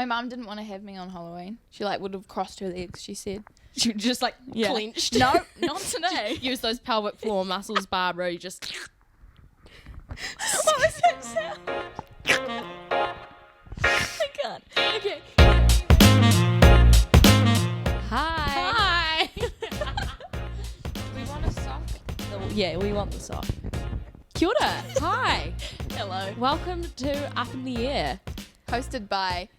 My mum didn't want to have me on Halloween. She would have crossed her legs, she said. You just clenched. No, not today. Use those pelvic floor muscles, Barbara. You just. What was that sound? I can't. Okay. Hi. We want a sock. Yeah, we want the sock. Kia ora. Hi. Hello. Welcome to Up in the Air. Hosted by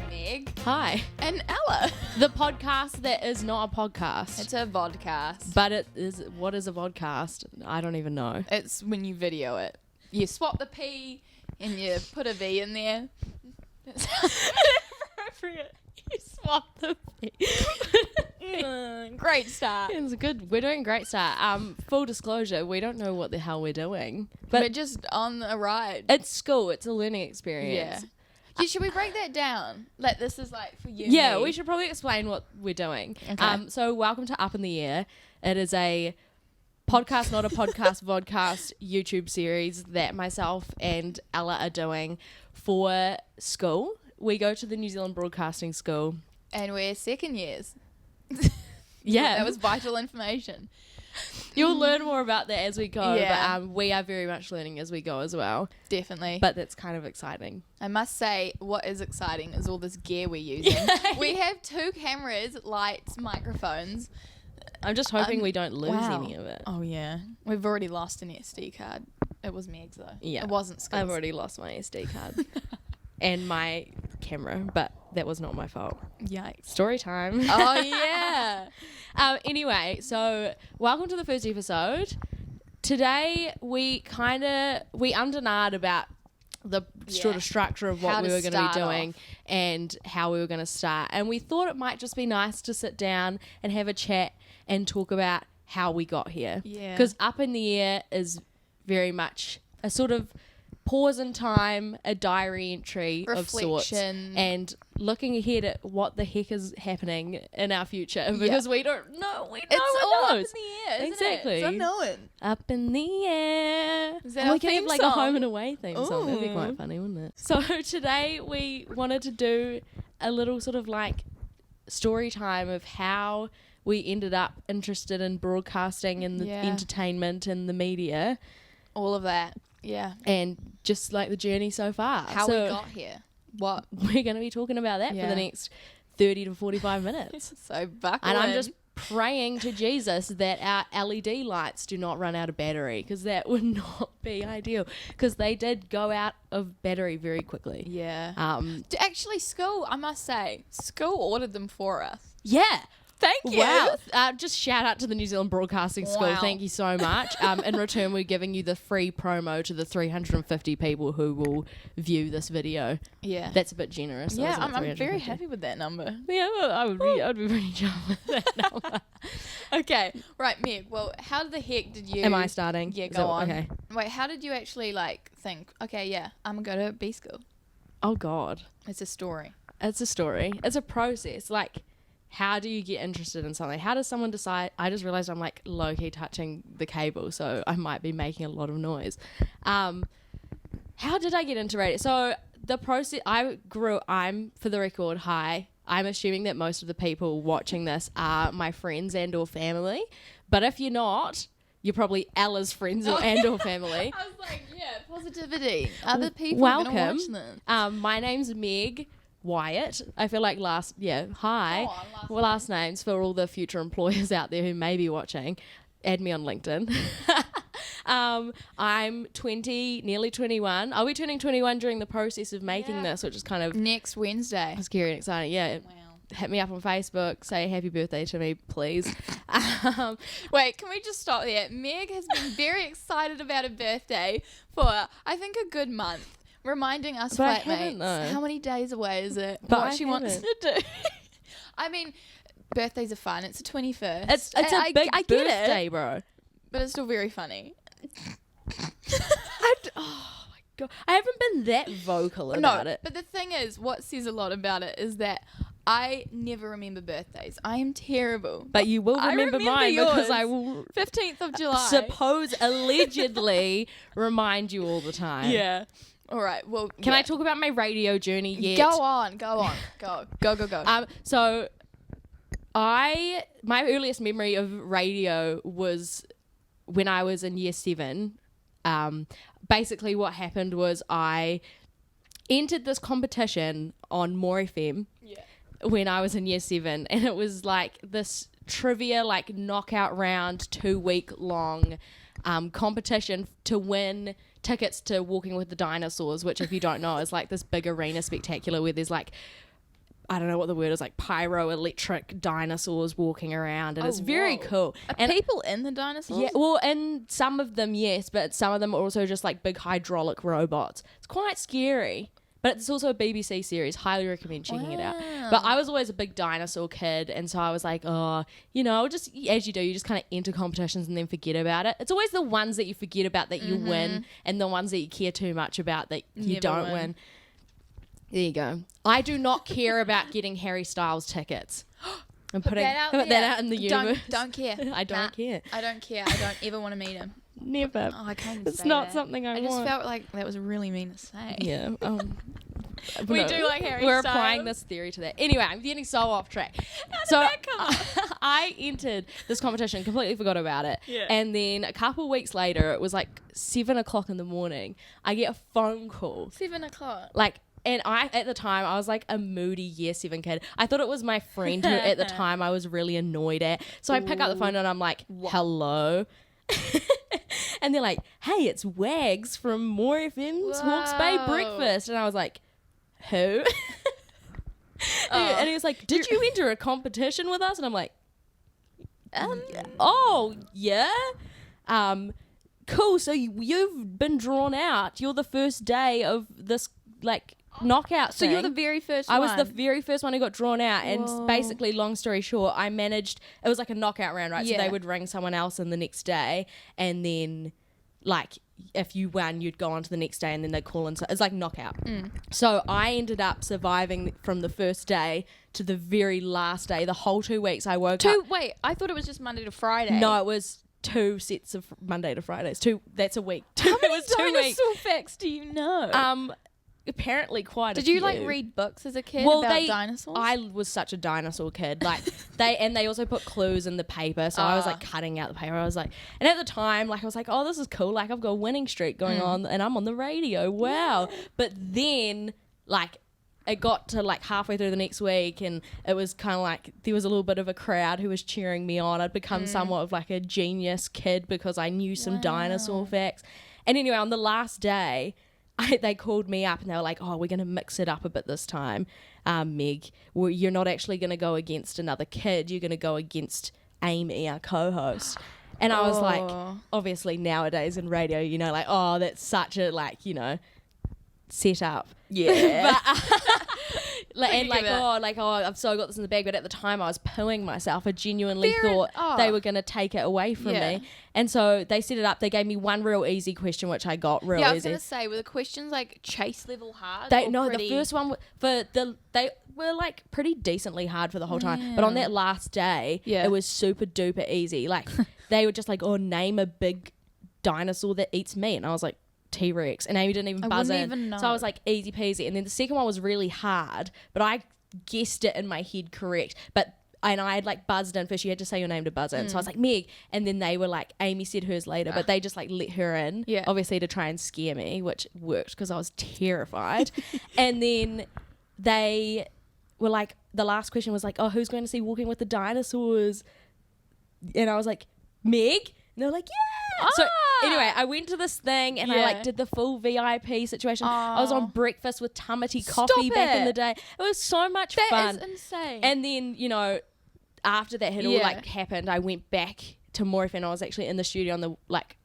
Meg Hi. and Ella. The podcast that is not a podcast. It's a vodcast. But it is. What is a vodcast? I don't even know. It's when you video it. You swap the P and you put a V in there. It's appropriate. You swap the. Great start. It's good. We're doing a great start. Full disclosure, we don't know what the hell we're doing. But We're just on a ride. it's school. It's a learning experience. Yeah, should we break that down? This is for you. Yeah, me. we should probably explain what we're doing. Okay. So welcome to Up in the Air. It is a podcast, not a podcast, vodcast YouTube series that myself and Ella are doing for school. We go to the New Zealand Broadcasting School. And we're second years. Yeah. That was vital information. You'll learn more about that as we go. Yeah. But we are very much learning as we go as well. Definitely. But that's kind of exciting. I must say, what is exciting is all this gear we're using. We have 2 cameras, lights, microphones. I'm just hoping we don't lose wow. any of it. Oh, yeah. We've already lost an SD card. It was Meg's, though. Yeah. It wasn't Scott's. I've already lost my SD card and my camera, but that was not my fault. Yikes. Story time. Oh, yeah. Anyway, so welcome to the first episode. Today we undernard about the sort of structure of what we were going to be doing off. and how we were going to start. And we thought it might just be nice to sit down and have a chat and talk about how we got here. Yeah. Because Up in the Air is very much a sort of pause in time, a diary entry of sorts, Reflection. and looking ahead at what the heck is happening in our future because we don't know. We know It's all up in knows. the air, isn't Exactly. it? It's unknown. Up in the air. Is that And our we could have theme like a song? home and away theme song. That'd be Ooh. quite funny, wouldn't it? So today we wanted to do a little sort of story time of how we ended up interested in broadcasting and the entertainment and the media. All of that. Yeah. And just the journey so far. How So we got here. What? we're going to be talking about that for Yeah. the next 30 to 45 minutes. So buckle And I'm in. just praying to Jesus that our LED lights do not run out of battery because that would not be ideal because they did go out of battery very quickly. Yeah. Actually, school, I must say, school ordered them for us. Yeah. Thank you. Wow. Just shout out to the New Zealand Broadcasting School. Wow. Thank you so much. In return, we're giving you the free promo to the 350 people who will view this video. Yeah. That's a bit generous. Yeah, isn't it? I'm very 350? happy with that number. Yeah, I'd be pretty chuffed with that number. Okay. Right, Meg. Well, how the heck did you... Am I starting? Yeah, Is go that- on. Okay. Wait, how did you actually, think, okay, yeah, I'm going to go to B school? Oh, God. It's a story. It's a story. It's a process. How do you get interested in something? How does someone decide? I just realized I'm low-key touching the cable, so I might be making a lot of noise. How did I get into radio? So the process, I'm, for the record, hi. I'm assuming that most of the people watching this are my friends and or family. But if you're not, you're probably Ella's friends and or family. I was like, yeah, positivity. Other people are going to watch Welcome. them. My name's Meg Wyatt. I feel like hi. Go on, Last names for all the future employers out there who may be watching. Add me on LinkedIn. I'm 20, nearly 21. I'll be turning 21 during the process of making this, which is kind of Next Wednesday. scary and exciting. Yeah. Wow. Hit me up on Facebook. Say happy birthday to me, please. Wait, can we just stop there? Meg has been very excited about her birthday for, I think, a good month. Reminding us But I haven't, flatmates though. how many days away is it? But what I she wants haven't. to do. I mean, birthdays are fun. It's the 21st. It's a big I get birthday, it, bro. but it's still very funny. Oh my God. I haven't been that vocal about it. But the thing is, what says a lot about it is that I never remember birthdays. I am terrible. But you will I remember remember mine because yours. I will 15th of July. allegedly remind you all the time. Yeah. All right. Well, Can I talk about my radio journey yet? Go on. Go. So my earliest memory of radio was when I was in year 7. Basically what happened was I entered this competition on More FM when I was in year 7, and it was like this trivia, like knockout round, 2-week long competition to win tickets to Walking with the Dinosaurs, which, if you don't know, is like this big arena spectacular where there's like, I don't know what the word is, like pyro-electric dinosaurs walking around, and it's very cool. Are people in the dinosaurs? Yeah, well, and some of them, yes, but some of them are also just like big hydraulic robots. It's quite scary, but it's also a BBC series. Highly recommend checking it out. But I was always a big dinosaur kid, and so I was like, oh, you know, just as you do, you just kind of enter competitions and then forget about it. It's always the ones that you forget about that you win, and the ones that you care too much about that you don't win. There you go. I do not care about getting Harry Styles tickets. I'm put that out in the universe. Don't care. I don't care. I don't care. I don't ever want to meet him. Never. Oh, I can't even It's say not that. something I want. I just felt like that was really mean to say. Yeah. We do like Harry We're Styles. applying this theory to that. Anyway, I'm getting so off track. How did that come up? I entered this competition, completely forgot about it. Yeah. And then a couple weeks later, it was like 7 o'clock in the morning, I get a phone call. 7 o'clock. Like, and at the time, I was like a moody year 7 kid. I thought it was my friend who at the time I was really annoyed at. So I pick up the phone and I'm like, hello. And they're like, hey, it's Wags from More FM's Hawke's Bay Breakfast. And I was like, who? And he was like, did you enter a competition with us? And I'm like, oh, yeah. Cool. So you've been drawn out. You're the first day of this, like, knockout So thing. you're the very first one. I was the very first one who got drawn out. And basically, long story short, I managed, it was like a knockout round, right? Yeah. So they would ring someone else in the next day, and then, like, if you won, you'd go on to the next day, and then they'd call in. So it's like knockout. So I ended up surviving from the first day to the very last day. The whole 2 weeks I woke up. Wait, I thought it was just Monday to Friday. No, it was 2 sets of Monday to Fridays. That's a week. How many it was 2 weeks. dinosaur facts do you know? Apparently quite a Did you few. like read books as a kid about dinosaurs? I was such a dinosaur kid. Like they also put clues in the paper, so I was like cutting out the paper. I was like, and at the time, like I was like, oh, this is cool. Like I've got a winning streak going on, and I'm on the radio. Wow! But then, like, it got to like halfway through the next week, and it was kind of like there was a little bit of a crowd who was cheering me on. I'd become somewhat of like a genius kid because I knew some dinosaur facts. And anyway, on the last day, they called me up and they were like, oh, we're going to mix it up a bit this time, Meg. Well, you're not actually going to go against another kid. You're going to go against Amy, our co-host. And I was like, obviously nowadays in radio, you know, like, oh, that's such a, like, you know, set up. Yeah. I've so got this in the bag. But at the time I was pooing myself. I genuinely thought they were going to take it away from me. And so they set it up. They gave me one real easy question, which I got real easy. I was going to say, were the questions like chase level hard? The first one, they were like pretty decently hard for the whole time. But on that last day, it was super duper easy. Like they were just like, oh, name a big dinosaur that eats meat. And I was like, T-Rex, and Amy didn't even buzz in. Even know. So I was like, easy peasy. And then the second one was really hard, but I guessed it in my head correct. And I had like buzzed in first. You had to say your name to buzz in. So I was like, Meg. And then they were like, Amy said hers later, but they just like let her in, obviously to try and scare me, which worked because I was terrified. And then they were like, the last question was like, oh, who's going to see Walking with the Dinosaurs? And I was like, Meg. And they were like, yeah. So anyway, I went to this thing and I like did the full VIP situation. I was on breakfast with Tamati Coffee back in the day. It was so much fun. That is insane. And then, you know, after that had all like happened, I went back to Morph and I was actually in the studio on the like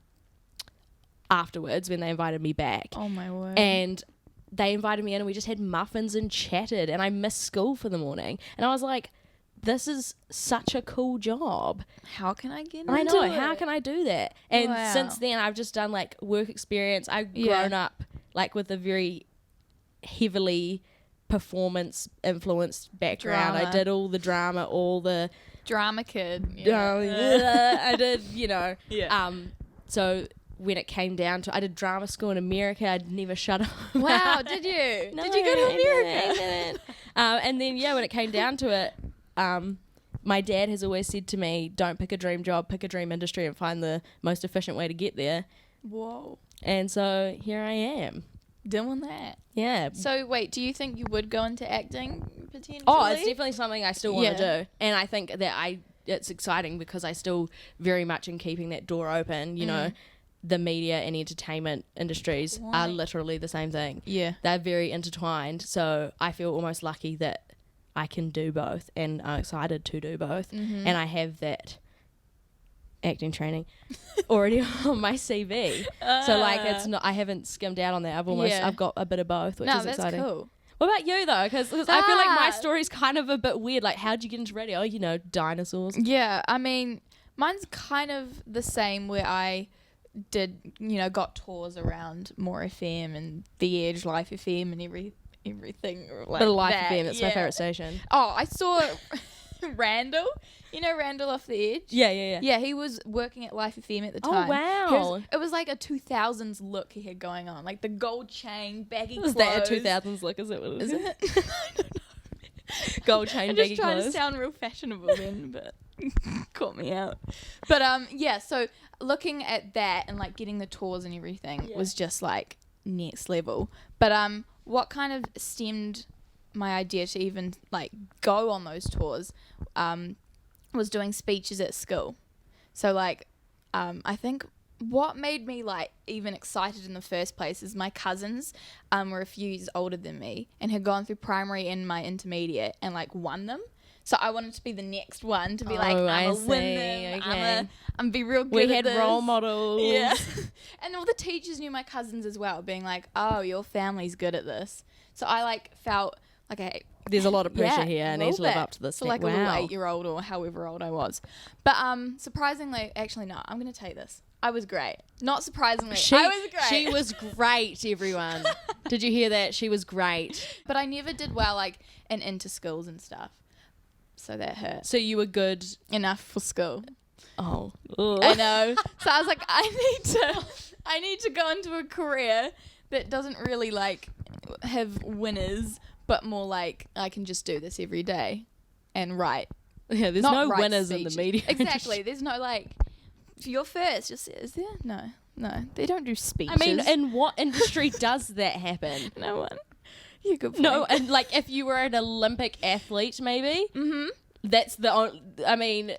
afterwards when they invited me back. Oh my word. And they invited me in and we just had muffins and chatted, and I missed school for the morning. And I was like, this is such a cool job. How can I get into I know. it? How can I do that? And since then, I've just done like work experience. I've grown up like with a very heavily performance influenced background. Drama. I did all the drama, all the drama kid. I did, you know. Yeah. So when it came down to, I did drama school in America. I'd never shut up. Wow, did you? No, Did you go to I America? didn't. And then, when it came down to it, my dad has always said to me, don't pick a dream job, pick a dream industry and find the most efficient way to get there. Whoa. And so here I am. Doing that. Yeah. So wait, do you think you would go into acting potentially? Oh, it's definitely something I still want to Yeah. do. And I think that it's exciting because I still very much am keeping that door open. You know, the media and entertainment industries are Right. literally the same thing. Yeah. They're very intertwined. So I feel almost lucky that I can do both and I'm excited to do both. And I have that acting training already on my CV. So like it's not, I haven't skimmed out on that. I've got a bit of both, which is that's exciting. cool. What about you though? Because I feel like my story's kind of a bit weird. Like, how'd you get into radio? You know, dinosaurs. Yeah, I mean, mine's kind of the same where I did, got tours around More FM and The Edge, Life FM and everything like But Life that. FM, that's my favourite station. Oh, I saw Randall. You know Randall off The Edge? Yeah. Yeah, he was working at Life FM at the Oh, time. wow. It was like a 2000s look he had going on. Like the gold chain, baggy Is clothes. that a 2000s look? Is it? What Is it? it? I don't know. Gold chain, I'm baggy just trying clothes. to sound real fashionable then, but caught me out. But so looking at that and like getting the tours and everything was just like next level. But what kind of stemmed my idea to even like go on those tours was doing speeches at school. So like I think what made me like even excited in the first place is my cousins were a few years older than me and had gone through primary and my intermediate and like won them. So I wanted to be the next one to be like, I'm a win them. Okay. I'm be real good We at had this. role models. Yeah. And all the teachers knew my cousins as well, being like, oh, your family's good at this. So I like felt like There's a lot of pressure here. I a need to little live bit. up to this. So like a little 8-year-old or however old I was. But surprisingly, actually no, I'm going to tell you this. I was great. Not surprisingly, I was great. She was great, everyone. Did you hear that? She was great. But I never did well like in inter-schools and stuff. So that hurt. So you were good. Enough for school. Oh. I know. So I was like, I need to go into a career that doesn't really like have winners, but more like I can just do this every day and write. Yeah, there's Not no write winners speeches. in the media. Exactly. There's no like, you're first. Just is there? No. They don't do speeches. I mean, in what industry does that happen? no one. Yeah, good point. No, and like if you were an Olympic athlete, maybe. That's the only. I mean,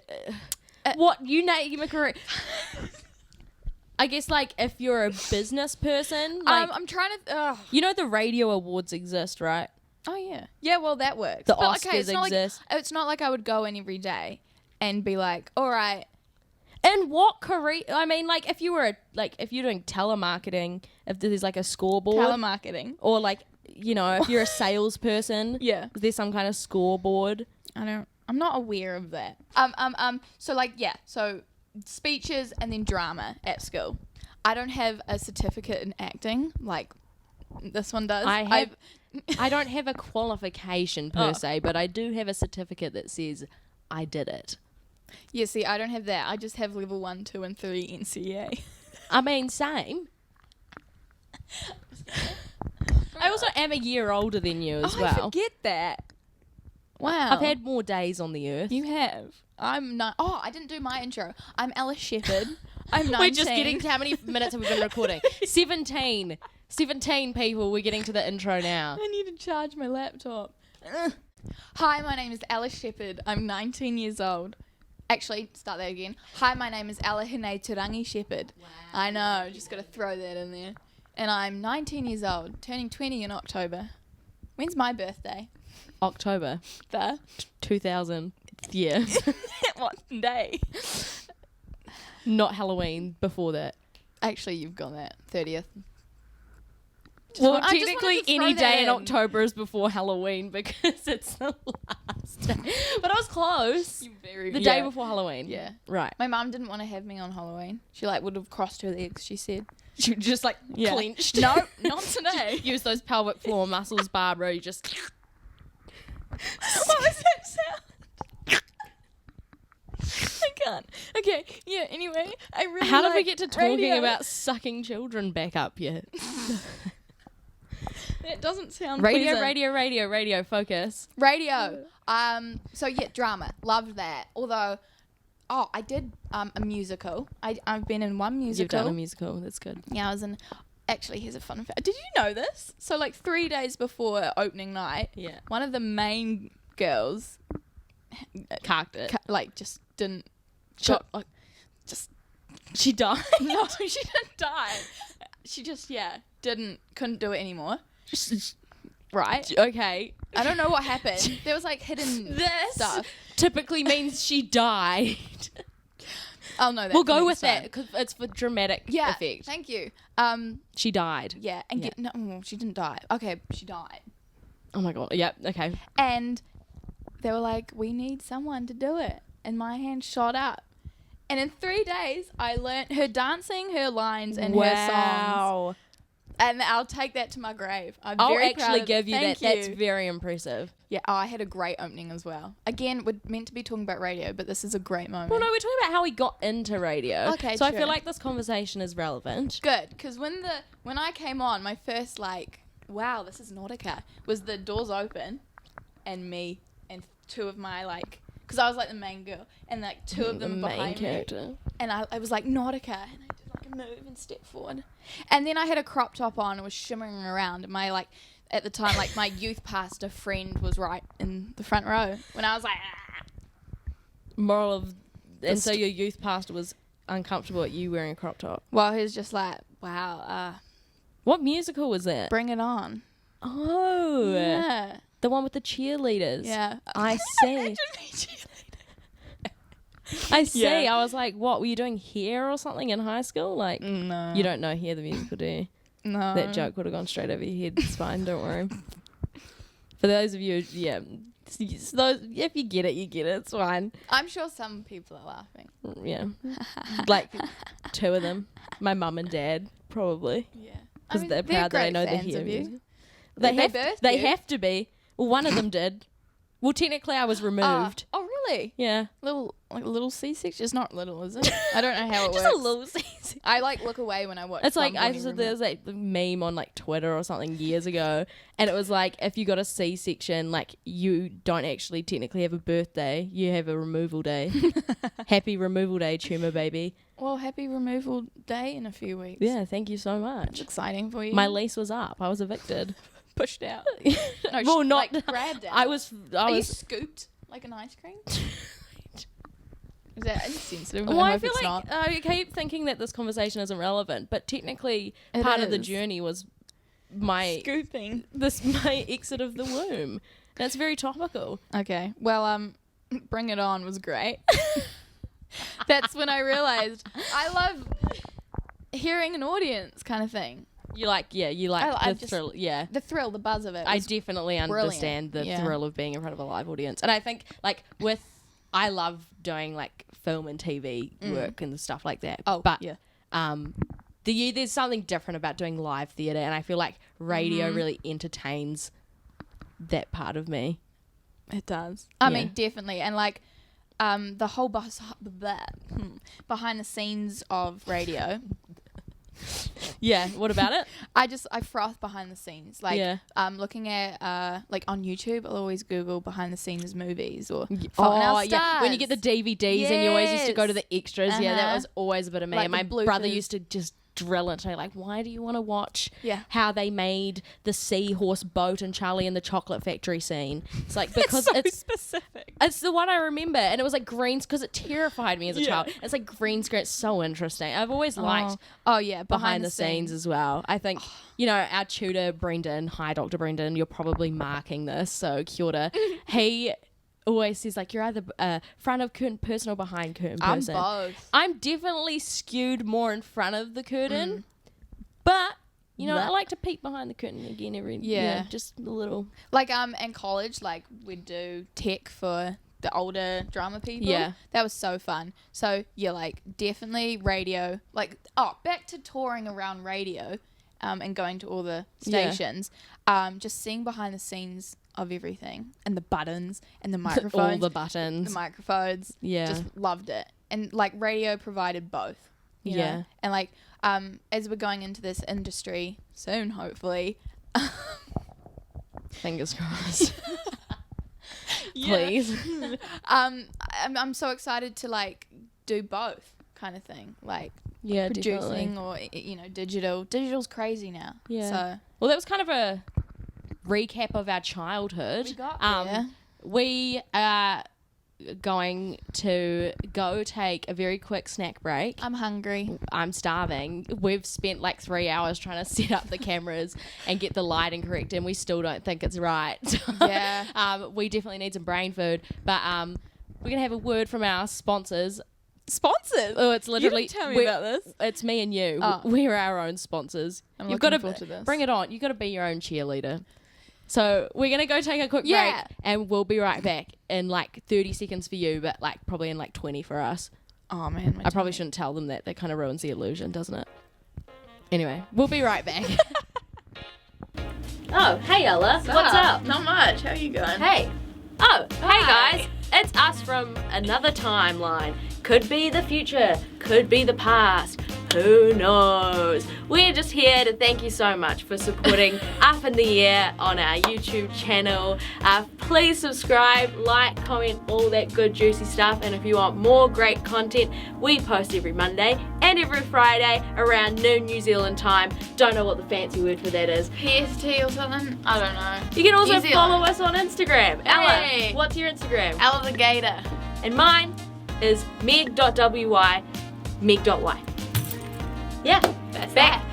what you name a career. I guess like if you're a business person, like, I'm trying to. you know the radio awards exist, right? Oh yeah. Yeah. Well, that works. The But, Oscars it's not exist. Like, it's not like I would go in every day and be like, all right. And what career? I mean, like if you were if you're doing telemarketing, if there's like a scoreboard, Telemarketing. or like if you're a salesperson, Yeah. is there some kind of scoreboard? I'm not aware of that. So like, yeah. So speeches and then drama at school. I don't have a certificate in acting like this one does. I don't have a qualification per se, but I do have a certificate that says I did it. Yeah, see, I don't have that. I just have level 1, 2, and 3 NCA. I mean, same. I also am a year older than you as well. I forget that. Wow. I've had more days on the earth. You have. I'm not. Oh, I didn't do my intro. I'm Ella Shepherd. I'm 19. We're just getting to how many minutes have we been recording? 17. 17 people. We're getting to the intro now. I need to charge my laptop. Hi, my name is Ella Shepherd. I'm 19 years old. Actually, start that again. Hi, my name is Ella Hine Turangi Shepherd. Wow. I know, just got to throw that in there. And I'm 19 years old, turning 20 in October. When's my birthday? October. The 2000. Yeah. what day? Not Halloween, before that. Actually, you've got that. 30th. Well, I just wanted technically to throw any that day in in. October is before Halloween because it's the last day. But I was close. The day before Halloween. Yeah. Right. My mum didn't want to have me on Halloween. She would have crossed her legs, she said. She just Yeah. clenched. No, not today. Use those pelvic floor muscles, Barbara. You just... What was that sound? I can't. Okay, Okay, yeah, anyway, I really How did we like get to talking radio. about sucking children back up yet? It doesn't sound Radio, pleasant. radio, focus. Radio. So yeah, drama. Loved that. Although, I did a musical. I've been in one musical. You've done a musical. That's good. Yeah, I was in. Actually, here's a fun fact. Did you know this? So like 3 days before opening night, Yeah. one of the main girls, Carked it. like just didn't. Shot- Got, like, just She died. no, she didn't die. She just couldn't do it anymore. Right. Okay. I don't know what happened. There was like hidden This stuff. typically means she died. Oh no, We'll go with that because it's for dramatic Yeah, effect. thank you. She died. Yeah, and Yeah. no, she didn't die. Okay, she died. Oh my god. Yep. Okay. And they were like, we need someone to do it. And my hand shot up. And in 3 days, I learnt her dancing, her lines, and her songs. And I'll take that to my grave. I'll very actually proud of give you Thank that. you. That's very impressive. Yeah, I had a great opening as well. Again, we're meant to be talking about radio, but this is a great moment. Well, no, we're talking about how we got into radio. Okay, so I true. feel like this conversation is relevant. Good, because when I came on, my first wow, this is Nautica, was the doors open, and me and two of my because I was like the main girl, and like two of them behind me, and I was like Nautica, and I did like a move and step forward, and then I had a crop top on and was shimmering around, and my at the time my youth pastor friend was right in the front row when I was like, ah. Moral of, and so your youth pastor was uncomfortable at you wearing a crop top. Well, he was just like, wow, What musical was that? bring it on. Oh, Yeah. the one with the cheerleaders. Yeah. I see. I see. Yeah. I was like, what, were you doing Hair or something in high school? Like, No. you don't know Hair the musical, do you? No. That joke would have gone straight over your head. It's fine, don't worry. For those of you, yeah, if you get it, you get it. It's fine. I'm sure some people are laughing. Yeah. Like, two of them. My mum and dad, probably. Yeah. Because they're proud that I great know the fans Hair of you. musical. They They birthed you? have to be. Well, one of them did. Well, technically I was removed. Oh, really? Yeah. Little C-section? It's not little, is it? I don't know how it Just works. a little season. I look away when I watch. It's like Bumble Being there's like the meme on like Twitter or something years ago, and it was like if you got a C-section, like you don't actually technically have a birthday, you have a removal day. Happy removal day, tumor baby. Well, happy removal day in a few weeks. Yeah, thank you so It's much. exciting for you. My lease was up. I was evicted. pushed out. No, Well, not grabbed out. I was Are you scooped like an ice cream? Is that insensitive? Well, I I hope feel it's like not. I keep thinking that this conversation isn't relevant, but technically It part of the is. journey was my Scooping. my exit of the womb. That's very topical. Okay. Well, Bring It On was great. That's when I realized I love hearing an audience kind of thing. You like I the just- thrill. Yeah. The thrill, the buzz of it. I was- definitely brilliant. understand the Yeah. thrill of being in front of a live audience. And I think I love doing like film and TV work and stuff like that. Oh, but yeah. there's something different about doing live theatre, and I feel like radio Mm-hmm. really entertains that part of me. It does. I Yeah. mean, definitely. And the whole behind the scenes of radio. Yeah, what about it? I froth behind the scenes. Yeah. Looking at on YouTube, I'll always Google behind the scenes movies or Oh, Fault in Our yeah. When you get the Stars. DVDs and you always used to go to Yes. the extras. Yeah, that Uh-huh. was always a bit of me. Like And the my brother bloopers. used to just drill into me, like, why do you want to watch Yeah. how they made the seahorse boat and Charlie and the Chocolate Factory scene? It's like, because it's specific. it's the one I remember, and it was like greens because it terrified me as a Yeah. child. It's like green screen. It's so interesting. I've always liked Oh yeah, behind the scenes as well. I think, our tutor, Brendan, hi, Dr. Brendan, you're probably marking this, so kia ora. He always says, like, you're either front of curtain person or behind curtain I'm person. both. I'm definitely skewed more in front of the curtain, but, I like to peek behind the curtain again Yeah. just a little. In college, we'd do tech for the older drama people. Yeah. That was so fun. So yeah, definitely radio. Back to touring around radio, and going to all the Yeah. stations. Just seeing behind the scenes of everything and the buttons and the All microphones. the buttons. The microphones. Yeah. Just loved it. and like radio provided both. You know? And like as we're going into this industry soon, hopefully. Fingers crossed. Please. I'm so excited to like do both kind of thing, like producing definitely. Or digital. Digital's crazy now. Yeah. So well, that was kind of a recap of our childhood. We got there. We are going to go take a very quick snack break. I'm hungry. I'm starving. We've spent like 3 hours trying to set up the cameras and get the lighting correct, and we still don't think it's right. Yeah. We definitely need some brain food, but we're gonna have a word from our sponsors. Sponsors? Oh, it's literally. You didn't tell me about this. It's me and you. Oh. We're our own sponsors. You've got to bring it on. You've got to be your own cheerleader. So we're going to go take a quick break, and we'll be right back in like 30 seconds for you, but like probably in like 20 for us. Oh, man. I probably shouldn't tell them that. That kind of ruins the illusion, doesn't it? Anyway, we'll be right back. Oh, hey, Ella. What's up? Not much. How are you going? Hey. Oh, hey, guys. It's us from another timeline. Could be the future. Could be the past. Who knows? We're just here to thank you so much for supporting Up in the Air on our YouTube channel. Please subscribe, like, comment, all that good juicy stuff. And if you want more great content, we post every Monday and every Friday around noon New Zealand time. Don't know what the fancy word for that is. PST or something? I don't know. You can also follow us on Instagram. Hey. Ella, what's your Instagram? Ella the Gator. And mine is meg.wy, meg.y. Yeah, That's back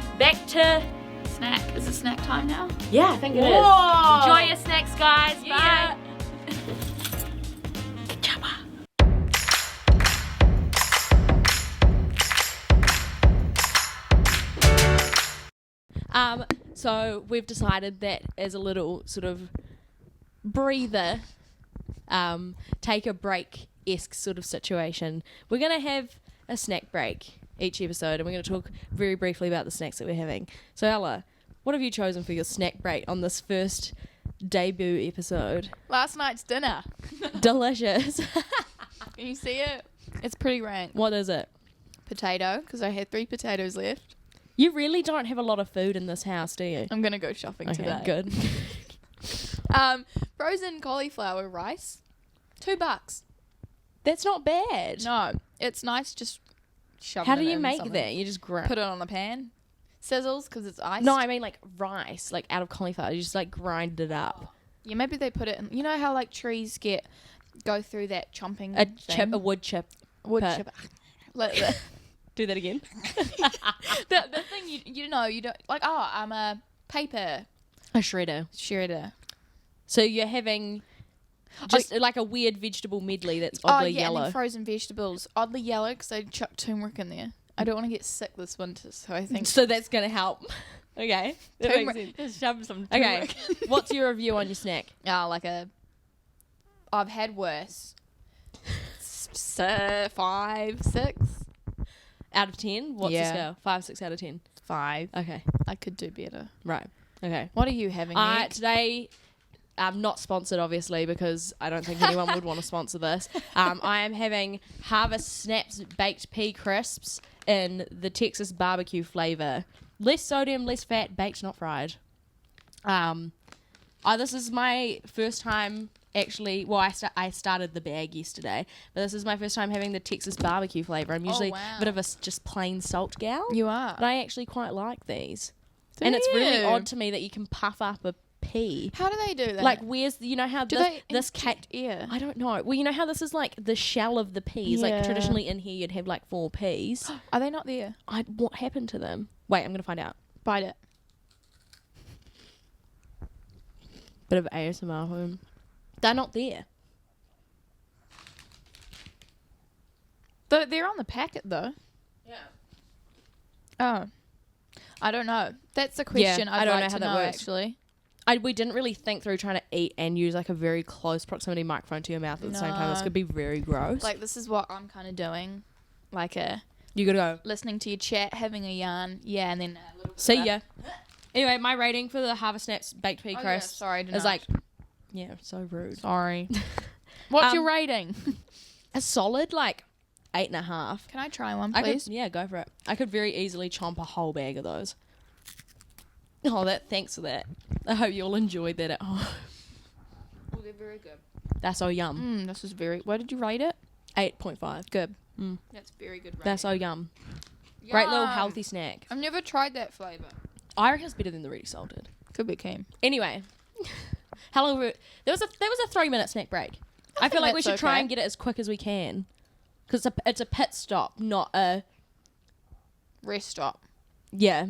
to snack. Is it snack time now? Yeah, I think it is. Enjoy your snacks, guys. Yeah. Bye. So we've decided that as a little sort of breather, take a break-esque sort of situation, we're going to have a snack break each episode, and we're going to talk very briefly about the snacks that we're having. So Ella, what have you chosen for your snack break on this first debut episode? Last night's dinner. Delicious. Can you see it? It's pretty rank. What is it? Potato, because I had 3 potatoes left. You really don't have a lot of food in this house, do you? I'm going to go shopping today. Good. Frozen cauliflower rice, $2. That's not bad. No, it's nice just shoving How do it you in make something. that? You just grind. Put it on a pan. Sizzles because it's iced. No, I mean like rice, like out of cauliflower. You just like grind it up. Yeah, maybe they put it in. You know how like trees go through that chomping A wood chip. Wood chip. Do that again. the thing you don't like. Oh, I'm a paper. A shredder. So you're having just like a weird vegetable medley that's oddly yellow. And then frozen vegetables. Oddly yellow because I chucked turmeric in there. I don't want to get sick this winter, so I think... So that's going to help. Okay. That makes sense. Just shove some turmeric. Okay. What's your review on your snack? I've had worse. 5, 6. Out of 10? What's the scale? 5, 6 out of 10? 5. Okay. I could do better. Right. Okay. What are you having, Meg? Today... I'm not sponsored, obviously, because I don't think anyone would want to sponsor this. I am having Harvest Snaps baked pea crisps in the Texas barbecue flavour. Less sodium, less fat, baked, not fried. This is my first time, actually. Well, I started the bag yesterday, but this is my first time having the Texas barbecue flavour. I'm usually a bit of a just plain salt gal. You are. But I actually quite like these. And it's really odd to me that you can puff up a pea. How do they do that? Like, where's you know how this cat? Yeah, I don't know. Well, you know how this is like the shell of the peas. Yeah. Like traditionally in here, you'd have like 4 peas. Are they not there? What happened to them? Wait, I'm gonna find out. Bite it. Bit of ASMR home. They're not there. They're on the packet though. Yeah. Oh, I don't know. That's a question I don't like know to how that works. Actually. We didn't really think through trying to eat and use like a very close proximity microphone to your mouth at the same time. This could be very gross. Like, this is what I'm kind of doing. Like you gotta go. Listening to your chat, having a yarn. Yeah, and then a little bit See ya. Anyway, my rating for the Harvest Snaps baked pea crisp is like, so rude. Sorry. What's your rating? A solid like 8.5. Can I try one, please? Yeah, go for it. I could very easily chomp a whole bag of those. Oh, thanks for that. I hope you all enjoyed that at home. Oh, they're very good. That's so yum. This is very... What did you rate it? 8.5. Good. That's very good rating. That's so yum. Great little healthy snack. I've never tried that flavour. I reckon it's better than the ready salted. Could be keen. Anyway, how long? There was a 3-minute snack break. I feel like we should try and get it as quick as we can, because it's a pit stop, not a rest stop. Yeah,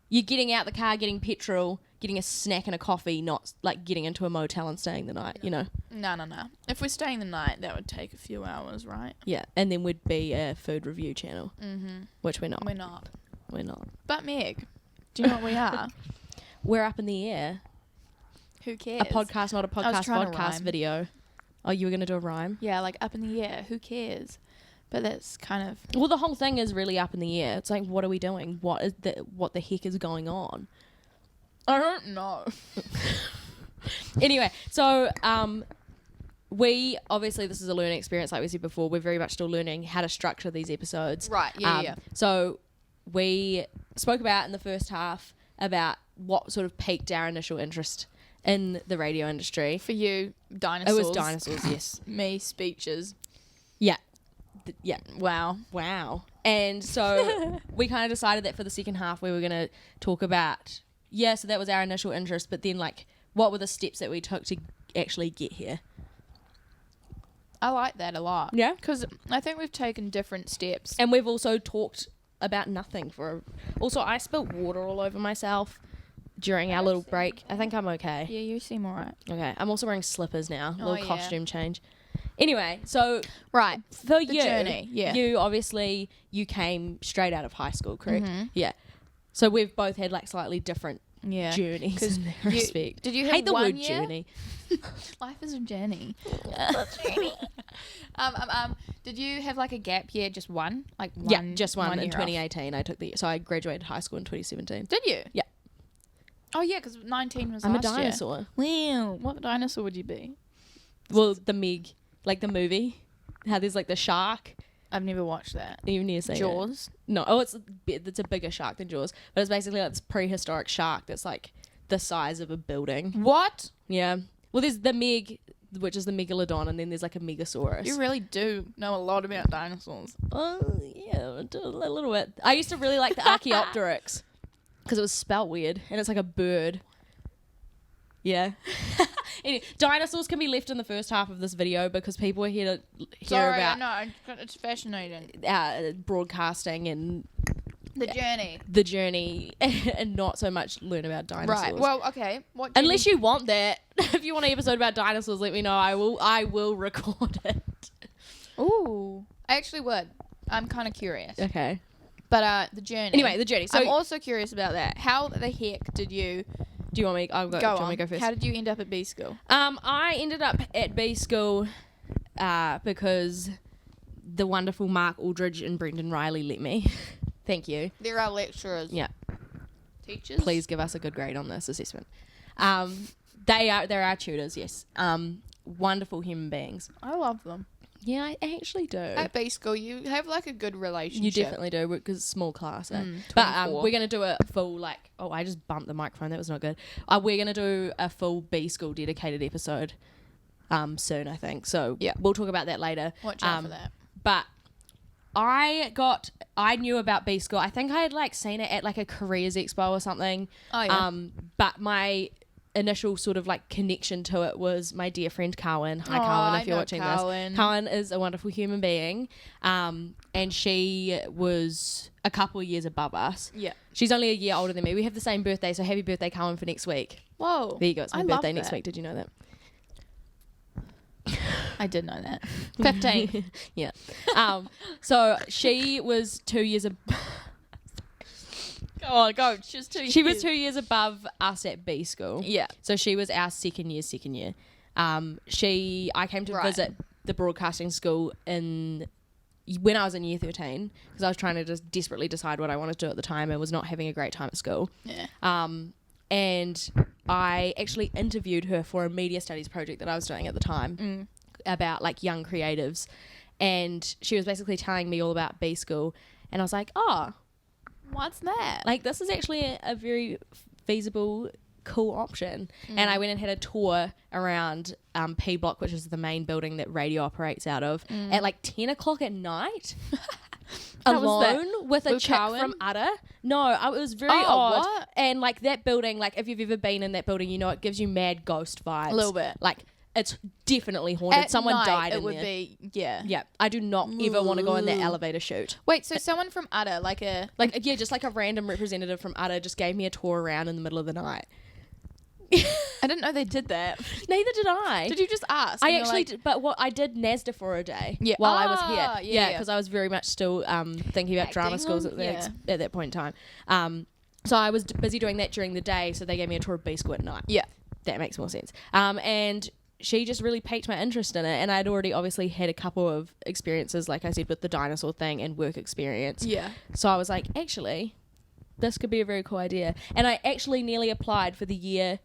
you're getting out the car, getting petrol, getting a snack and a coffee, not like getting into a motel and staying the night. You know. No. If we're staying the night, that would take a few hours, right? Yeah, and then we'd be a food review channel, which we're not. We're not. But Meg, do you know what we are? We're up in the air. Who cares? A podcast, not a podcast video. Oh, you were going to do a rhyme? Yeah, like up in the air. Who cares? But that's kind of... Well, the whole thing is really up in the air. It's like, what are we doing? What the heck is going on? I don't know. Anyway, so we obviously, this is a learning experience, like we said before. We're very much still learning how to structure these episodes. Right, yeah. So we spoke about in the first half about what sort of piqued our initial interest in the radio industry. For you, dinosaurs. It was dinosaurs, yes. Me, speeches. Yeah. Yeah. Wow. And so we kind of decided that for the second half we were going to talk about, so that was our initial interest, but then like what were the steps that we took to actually get here? I like that a lot. Yeah? Because I think we've taken different steps. And we've also talked about nothing also I spilled water all over myself during our little break. I think I'm okay. Yeah, you seem alright. Okay. I'm also wearing slippers now. Little yeah. costume change. Anyway, so right, for the you, journey, yeah. You obviously you came straight out of high school, correct? Mm-hmm. Yeah. So we've both had like slightly different journeys in that respect. Did you have hate the one word year? journey? Life is a journey. Did you have like a gap year, just one? Like one? Yeah, just one in year 2018. off? So I graduated high school in 2017. Did you? Yeah. Oh yeah, because 19 was I'm a last dinosaur. Year. Wow. What dinosaur would you be? Well, the Meg, like the movie, how there's like the shark. I've never watched that. You've never seen Jaws? It? No. Oh, it's a bigger shark than Jaws, but it's basically like this prehistoric shark that's like the size of a building. What? Yeah. Well, there's the Meg, which is the megalodon, and then there's like a megasaurus. You really do know a lot about dinosaurs. Oh, yeah, I do a little bit. I used to really like the Archaeopteryx because it was spelt weird, and it's like a bird. Yeah. Anyway, dinosaurs can be left in the first half of this video because people are here to hear about... Sorry, no, it's fascinating. Broadcasting and... The journey. And not so much learn about dinosaurs. Right. Well, okay. Unless you want that. If you want an episode about dinosaurs, let me know. I will record it. Ooh. I actually would. I'm kind of curious. Okay. But the journey. Anyway, the journey. So I'm also curious about that. How the heck did you... Do you want me? I'll go. Do you want me to go first? How did you end up at B school? I ended up at B school because the wonderful Mark Aldridge and Brendan Riley let me. Thank you. There are lecturers. Yeah. Teachers. Please give us a good grade on this assessment. They're our tutors. Yes. Wonderful human beings. I love them. Yeah, I actually do. At B school, you have like a good relationship. You definitely do because it's small class. Eh? 24. But we're going to do a full like... Oh, I just bumped the microphone. That was not good. We're going to do a full B school dedicated episode soon, I think. So yeah, we'll talk about that later. Watch out for that. But I knew about B school. I think I had like seen it at like a careers expo or something. Oh yeah. But my initial sort of like connection to it was my dear friend Cowan. Hi Cowan, if you're watching this. Cowan is a wonderful human being, and she was a couple of years above us. Yeah, she's only a year older than me. We have the same birthday, so happy birthday Cowan for next week. Whoa, there you go. It's my birthday next week. Did you know that? I did know that. 15. Yeah. So she was 2 years Go on, go. She was 2 years above us at B school. Yeah. So she was our second year. I came to visit the broadcasting school when I was in year 13 because I was trying to just desperately decide what I wanted to do at the time and was not having a great time at school. Yeah. And I actually interviewed her for a media studies project that I was doing at the time about like young creatives. And she was basically telling me all about B School. And I was like, oh, What's that? like this is actually a very feasible, cool option. And I went and had a tour around P Block, which is the main building that radio operates out of, at like 10 o'clock at night. How was that? Alone with a Luke chick Cowan? from Udder. No, it was very Oh, odd. what? And like that building, like if you've ever been in that building, you know it gives you mad ghost vibes. A little bit. Like it's definitely haunted. At Someone night, died it in would there. be, yeah. Yeah, I do not ever want to go in that elevator chute. Wait, so someone from Udder, like a... Like yeah, just like a random representative from Udder just gave me a tour around in the middle of the night. I didn't know they did that. Neither did I. Did you just ask? I And you're actually like, did, but what I did NASDA for a day Yeah. while I was Ah, here. yeah, Because I was very much still thinking about drama Acting schools on- at that point in time. So I was busy doing that during the day, so they gave me a tour of B School at night. Yeah. That makes more sense. And she just really piqued my interest in it, and I'd already obviously had a couple of experiences, like I said, with the dinosaur thing and work experience. Yeah. So I was like, actually, this could be a very cool idea. And I actually nearly applied for the year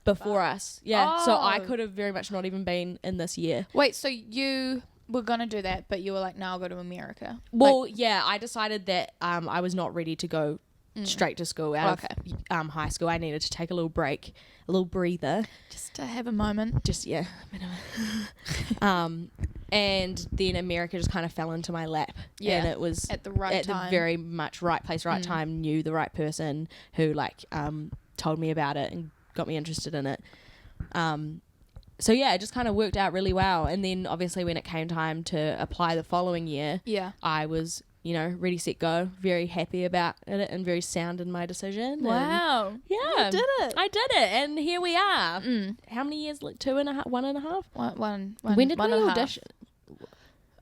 before us. Yeah. So I Oh. could have very much not even been in this year. Wait, so you were going to do that, but you were like, no, I'll go to America. Well, yeah, I decided that I was not ready to go straight to school out of high school. I needed to take a little break, a little breather. Just to have a moment. Just, yeah. And then America just kind of fell into my lap. Yeah, And it was at the right time. the very much right place, right time, knew the right person who like told me about it and got me interested in it. So yeah, it just kind of worked out really well. And then obviously when it came time to apply the following year, Yeah. I was, ready, set, go, very happy about it and very sound in my decision. Wow. And yeah. You did it. I did it. And here we are. How many years? Like 2.5, 1.5? One When did we and a half. audition?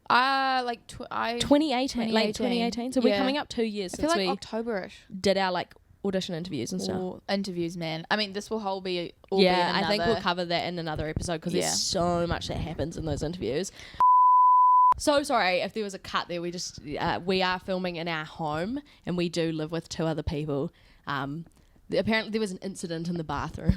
2018. 2018. Late 2018. So we're Yeah. coming up 2 years I feel since like we October-ish. did our like audition interviews and stuff. Or interviews, man. I mean, this will all be Yeah, be I think we'll another- cover that in another episode because Yeah. there's so much that happens in those interviews. So sorry if there was a cut there. We just we are filming in our home and we do live with 2 other people. Apparently there was an incident in the bathroom,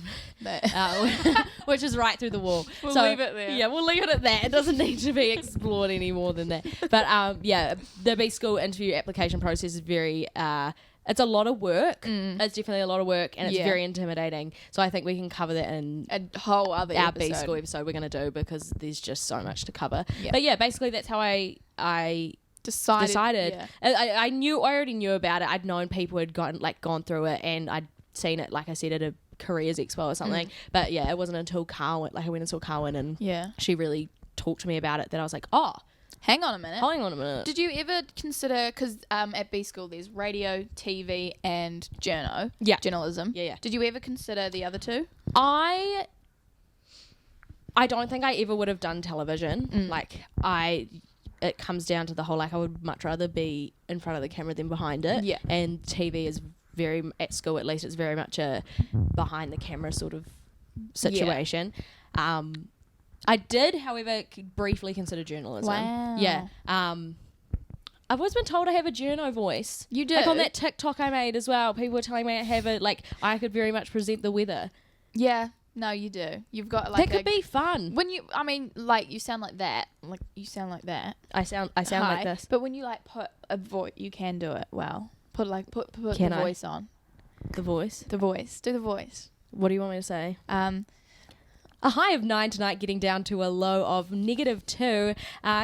which is right through the wall. We'll so, leave it there. Yeah, we'll leave it at that. It doesn't need to be explored any more than that. But yeah, the B School interview application process is very. It's a lot of work. It's definitely a lot of work, and it's Yeah. very intimidating. So I think we can cover that in a whole other our episode. B School episode we're going to do because there's just so much to cover. Yeah. But yeah, basically that's how I decided. Yeah. I already knew about it. I'd known people had gone through it, and I'd seen it, like I said, at a careers expo or something. But yeah, it wasn't until Carwyn, I went and saw Carwyn, and Yeah. she really talked to me about it that I was like, oh, Hang on a minute. hang on a minute. Did you ever consider, because at B School there's radio, TV, and journalism. Yeah. Did you ever consider the other two? I don't think I ever would have done television. It comes down to the whole, like, I would much rather be in front of the camera than behind it. Yeah. And TV is very, at school at least, it's very much a behind the camera sort of situation. I did, however, briefly consider journalism. Wow. Yeah. I've always been told I have a journo voice. You do? Like on that TikTok I made as well, people were telling me I have it, like, I could very much present the weather. Yeah. No, you do. You've got like That could be fun. when you. I mean, like you sound like that. Like you sound like that. I sound like Hi. this. But when you like put a voice, you can do it well. Put Can the I? voice on. The voice. The voice. Do the voice. What do you want me to say? A high of 9 tonight, getting down to a low of -2.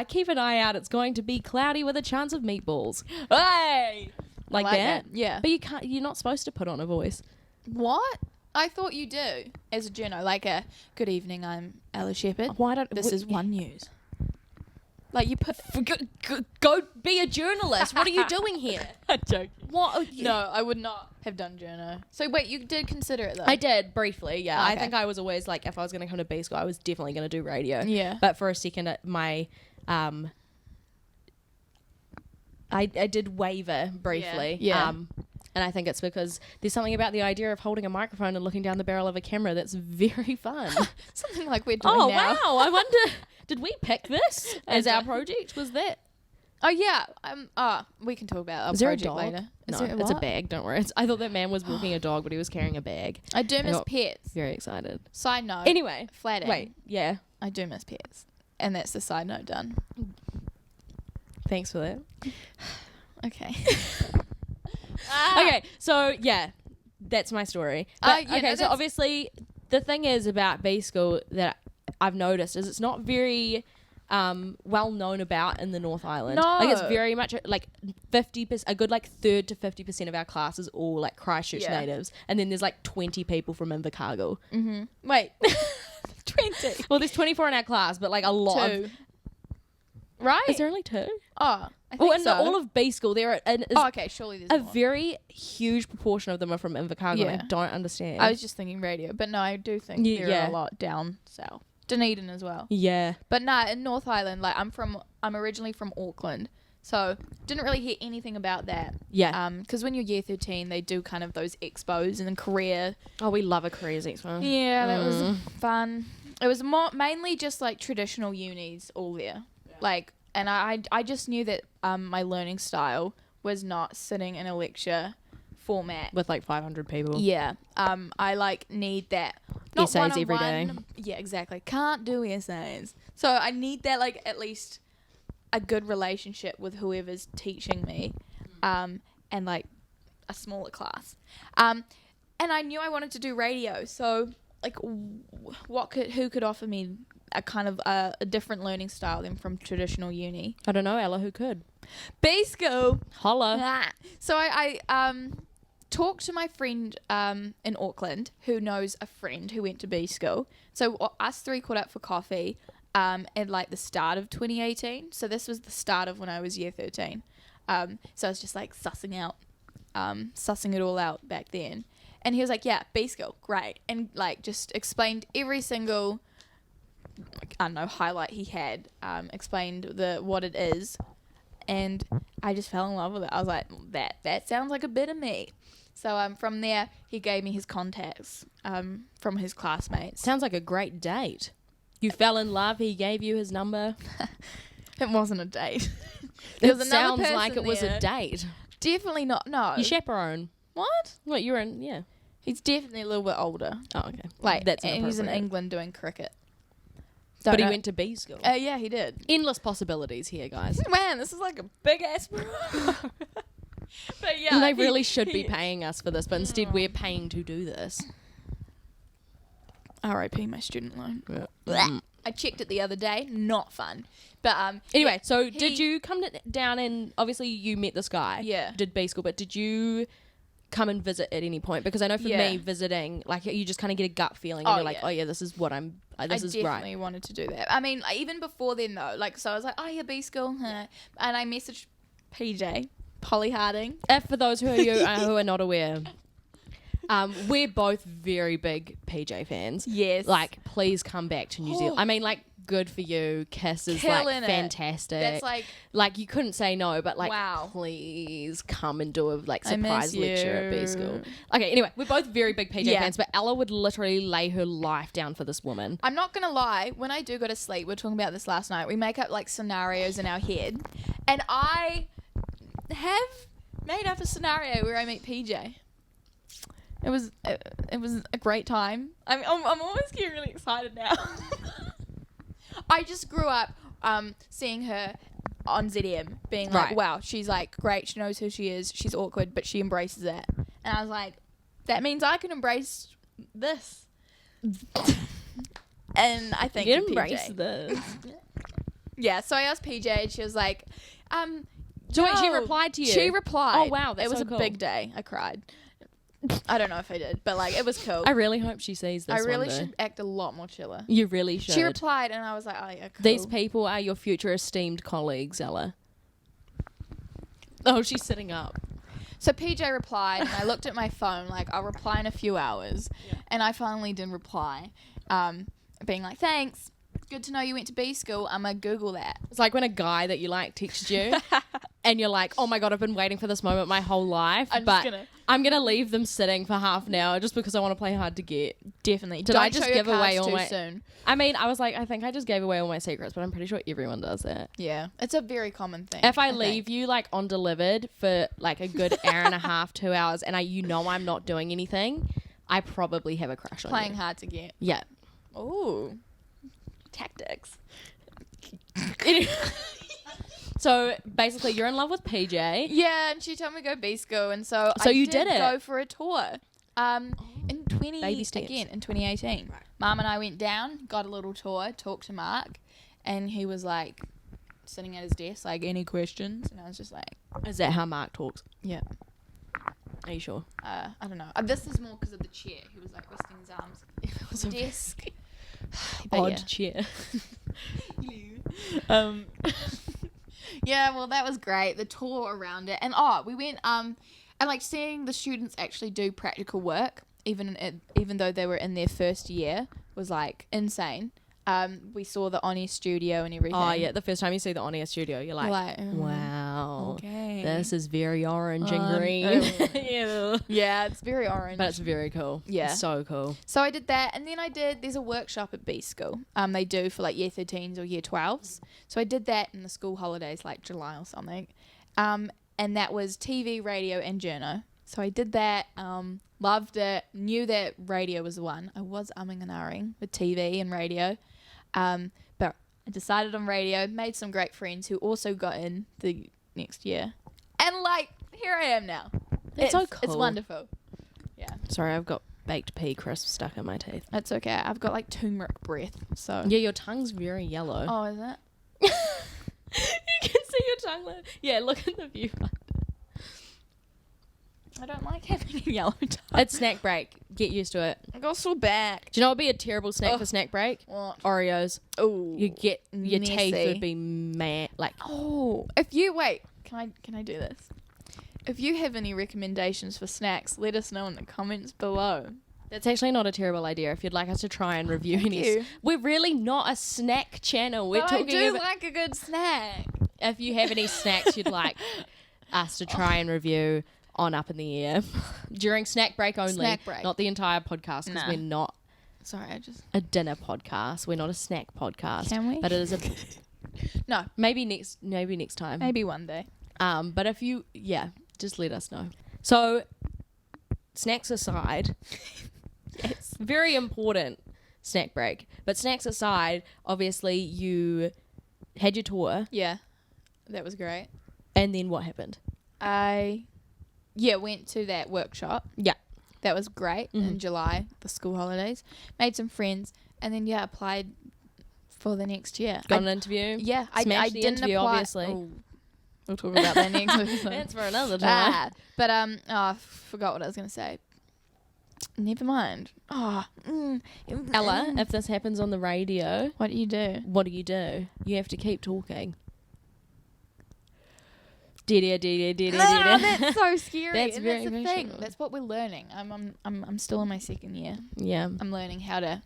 Keep an eye out. It's going to be cloudy with a chance of meatballs. Hey! Like that? Yeah. But you're not supposed to put on a voice. What? I thought you do as a journo, like a good evening. I'm Ella Shepherd. Why don't This is One News. Like you put. Go be a journalist. What are you doing here? I'm joking. What? No, I would not have done journo. So wait, you did consider it though. I did briefly, yeah. I Okay. think I was always like, if I was going to come to B School, I was definitely going to do radio. Yeah. But for a second, my I did waver briefly. Yeah. And I think it's because there's something about the idea of holding a microphone and looking down the barrel of a camera that's very fun. Something like we're doing Oh now. wow! I wonder, did we pick this as our project? Was that? Oh yeah. We can talk about our Is there a project dog? later. Is No, there it's a what? bag. Don't worry. I thought that man was walking a dog, but he was carrying a bag. I do miss got- pets. Very excited. Side note. Anyway, Flat wait. Yeah. I do miss pets, and that's the side note done. Thanks for that. Okay. Okay, so yeah, that's my story. But, yeah, okay, no, so obviously the thing is about B school that I've noticed is it's not very well known about in the North Island. No. Like it's very much like 50%, a good like 30 to 50% of our class is all like Christchurch natives, and then there's like 20 people from Invercargill. Mm-hmm. Wait, 20. Well, there's 24 in our class, but like a lot. 2. Right? Is there only 2? Oh, I think Well, in so. all of B school, there is okay, surely there's a more. very huge proportion of them are from Invercargill. Yeah. And I don't understand. I was just thinking radio, but no, I do think there are a lot down south. Dunedin as well. Yeah. But nah, in North Island, like I'm originally from Auckland, so didn't really hear anything about that. Yeah. Because when you're year 13, they do kind of those expos and then career. Oh, we love a careers expo. Yeah, that was fun. It was mainly just like traditional unis all there. Yeah. Like, and I just knew that my learning style was not sitting in a lecture format With like 500 people. Yeah. I like need that. Not Essays every day. Yeah, exactly. Can't do essays. So I need that, like, at least a good relationship with whoever's teaching me, and like a smaller class. And I knew I wanted to do radio. So like, who could offer me a kind of a different learning style than from traditional uni? I don't know, Ella, who could? B school. Holla. So I talked to my friend in Auckland who knows a friend who went to B school. So us 3 caught up for coffee at like the start of 2018. So this was the start of when I was year 13. So I was just like sussing it all out back then. And he was like, yeah, B school, great. And like just explained every single, I don't know, highlight he had, explained what it is. And I just fell in love with it. I was like, that sounds like a bit of me. So from there, he gave me his contacts from his classmates. Sounds like a great date. You fell in love, he gave you his number. It wasn't a date. It sounds like it was a date. Definitely not, no. You chaperone. What? What, you're in, yeah. He's definitely a little bit older. Oh, okay. Like, That's and he's in inappropriate. England doing cricket. But he went to B school. Yeah, he did. Endless possibilities here, guys. Man, this is like a big ass. But yeah, And they really should be paying us for this, but instead we're paying to do this. R.I.P. my student loan. Yeah. I checked it the other day. Not fun. But Anyway, so did you come down and obviously you met this guy? Yeah. Did B school, but did you come and visit at any point? Because I know for me, visiting, like you just kind of get a gut feeling and you're like, oh yeah, this is what I'm. This is right. I definitely wanted to do that. I mean, even before then though, like so I was like, oh yeah, B school, and I messaged PJ. Polly Harding. For those who are not aware, we're both very big PJ fans. Yes. Like, please come back to New Zealand. I mean, like, good for you. Kiss is like fantastic. That's like you couldn't say no, but like, wow. Please come and do a like surprise lecture lecture at B school. Okay, anyway, we're both very big PJ fans, but Ella would literally lay her life down for this woman. I'm not gonna lie, when I do go to sleep, we were talking about this last night, we make up like scenarios in our head, and I have made up a scenario where I meet PJ. It was a great time. I'm almost getting really excited now. I just grew up seeing her on ZM being like, wow, she's like great, she knows who she is, she's awkward, but she embraces that. And I was like, that means I can embrace this. And I think you embrace this. Yeah, so I asked PJ and she was like, so wait, she replied to you? She replied. Oh wow, that's it was so a cool. big day. I cried. I don't know if I did, but like it was cool. I really hope she sees this. I really one day. should act a lot more chiller. You really should. She replied, and I was like, "Oh yeah, cool." These people are your future esteemed colleagues, Ella. Oh, she's sitting up. So PJ replied, and I looked at my phone, like I'll reply in a few hours, and I finally did reply, being like, "Thanks. Good to know you went to B school. I'm gonna Google that." It's like when a guy that you like texts you and you're like, oh my God, I've been waiting for this moment my whole life, I'm gonna leave them sitting for half an hour just because I want to play hard to get. Definitely. Did I just give away all my... soon. I mean, I was like, I think I just gave away all my secrets, but I'm pretty sure everyone does that. Yeah. It's a very common thing. If I leave you like on delivered for like a good hour and a half, 2 hours, and I'm not doing anything, I probably have a crush on you. Playing hard to get. Yeah. Ooh. Tactics. So basically, you're in love with PJ. Yeah, and she told me to go B-School, and so So I you did did it. go for a tour. In Baby steps. 2018. Right. Mum and I went down, got a little tour, talked to Mark, and he was like sitting at his desk, like, any questions? And I was just like, Is that how Mark talks? yeah. Are you sure? I don't know. This is more because of the chair. He was like resting his arms on the desk. But Odd chair. Yeah, well, that was great. The tour around it, and we went and like seeing the students actually do practical work, even though they were in their first year, was like insane. We saw the Oni studio and everything. Oh yeah, the first time you see the On Air studio, you're like wow, okay, this is very orange and green. Yeah. Yeah, it's very orange, But it's very cool. Yeah. It's so cool. So I did that, and then there's a workshop at B School. They do for like year 13s or year 12s. So I did that in the school holidays, like July or something. And that was TV, radio, and journo. So I did that, loved it, knew that radio was the one. I was umming and ahhing with TV and radio. But I decided on radio, made some great friends who also got in the next year. And like, here I am now. It's so cool. It's wonderful. Yeah. Sorry, I've got baked pea crisp stuck in my teeth. It's okay. I've got like turmeric breath. So Yeah, your tongue's very yellow. Oh, is it? You can see your tongue. Yeah, look at the view. I don't like having a yellow tongue. It's snack break. Get used to it. I got so back. Do you know what would be a terrible snack for snack break? What? Oreos. Oh, You get your teeth messy. would be mad. Like Oh, if you wait, can I do this? If you have any recommendations for snacks, let us know in the comments below. that's actually not a terrible idea. If you'd like us to try and review Thank any, you. we're really not a snack channel. We're But I talking do about like a good snack. if you have any snacks you'd like us to try and review on Up in the Air during snack break only, Snack break. not the entire podcast because Nah. we're not Sorry, I just a dinner podcast. We're not a snack podcast. Can we? But it is a no. maybe next time. Maybe one day. But if you just let us know. So snacks aside, Yes. very important snack break. But snacks aside, obviously you had your tour, Yeah, that was great. and then what happened? I went to that workshop. Yeah. That was great Mhm. in July, the school holidays. Made some friends, and then applied for the next year. Got an interview. Yeah, I Smashed the didn't interview, apply. obviously. Oh, we'll talk about that next episode. That's for another time. But I forgot what I was gonna say. Never mind. Ella, if this happens on the radio, what do you do? what do? You have to keep talking. Dead. That's so scary. That's and very that's the thing. emotional. That's what we're learning. I'm still in my second year. Yeah, I'm learning how to.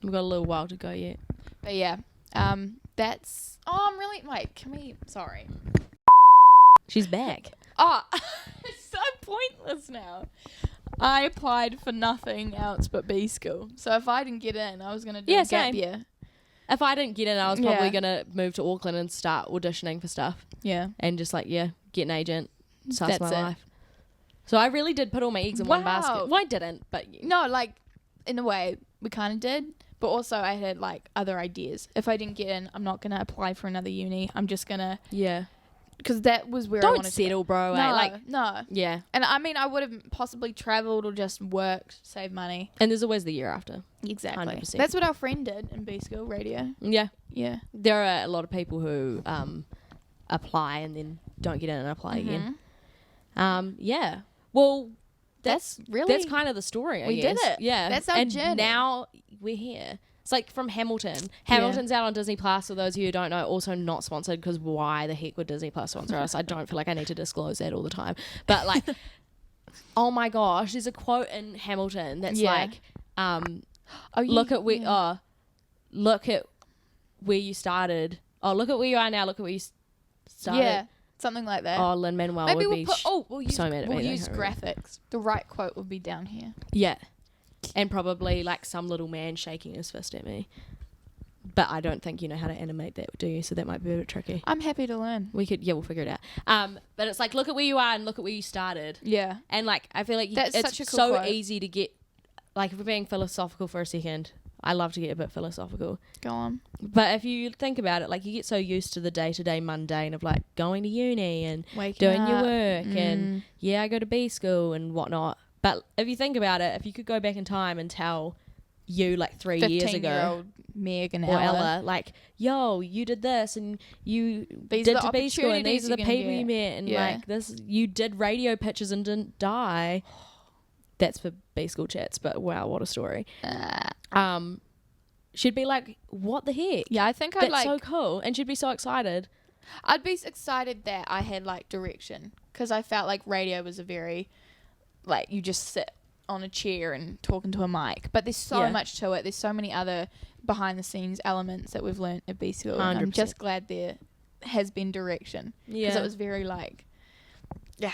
we've got a little while to go yet. But yeah, that's. Oh, I'm really. Wait, can we? Sorry. She's back. Oh, it's so pointless now. I applied for nothing else but B School. So if I didn't get in, I was going to do a gap same. year. If I didn't get in, I was probably Yeah. going to move to Auckland and start auditioning for stuff. Yeah. And just get an agent, start my That's it. life. So I really did put all my eggs in one basket. Wow. Well, I didn't, but No, like, in a way, we kind of did. But also, I had, like, other ideas. If I didn't get in, I'm not going to apply for another uni. I'm just going to... yeah. Because that was where I Don't wanted settle, bro. to go. eh? No, Like, no. yeah. And I mean, I would have possibly travelled or just worked, saved money. And there's always the year after. Exactly. 100%. That's what our friend did in B School Radio. Yeah. Yeah. There are a lot of people who apply and then don't get in and apply again. Yeah. Well, That's really... that's kind of the story, I We guess. did it. Yeah. That's our and journey. now we're here. It's like from Hamilton. Hamilton's out on Disney Plus, for those of you who don't know, also not sponsored because why the heck would Disney Plus sponsor us? I don't feel like I need to disclose that all the time. But like, oh my gosh, there's a quote in Hamilton that's like, look at where, look at where you started. Oh, look at where you are now. Look at where you started. Yeah, something like that. Oh, Lin-Manuel Maybe would we'll be put... we'll use, so mad at me. we'll They use can't remember. graphics. The right quote will be down here. Yeah. And probably like some little man shaking his fist at me. But I don't think you know how to animate that, do you? So that might be a bit tricky. I'm happy to learn. We'll figure it out. But it's like, look at where you are and look at where you started. Yeah. And like, I feel like That's it's such a cool so quote. easy to get, like, if we're being philosophical for a second, I love to get a bit philosophical. Go on. But if you think about it, like, you get so used to the day-to-day mundane of, like, going to uni and Waking doing your up. work and, I go to B school and whatnot. But if you think about it, if you could go back in time and tell you, like, 3 years ago, 15-year-old Meg and or Ella, Ella, like, yo, you did this and you these did are the to B school and these opportunities are the you're gonna people you get. met and, Yeah. like, this, you did radio pitches and didn't die. That's for B school chats, but wow, what a story. She'd be like, what the heck? Yeah, I think I'd That's like. so cool. And she'd be so excited. I'd be excited that I had like direction, because I felt like radio was a very, like, you just sit on a chair and talking to a mic. But there's so Yeah. much to it. There's so many other behind the scenes elements that we've learnt at B school. And I'm 100%. just glad there has been direction, because it was very like,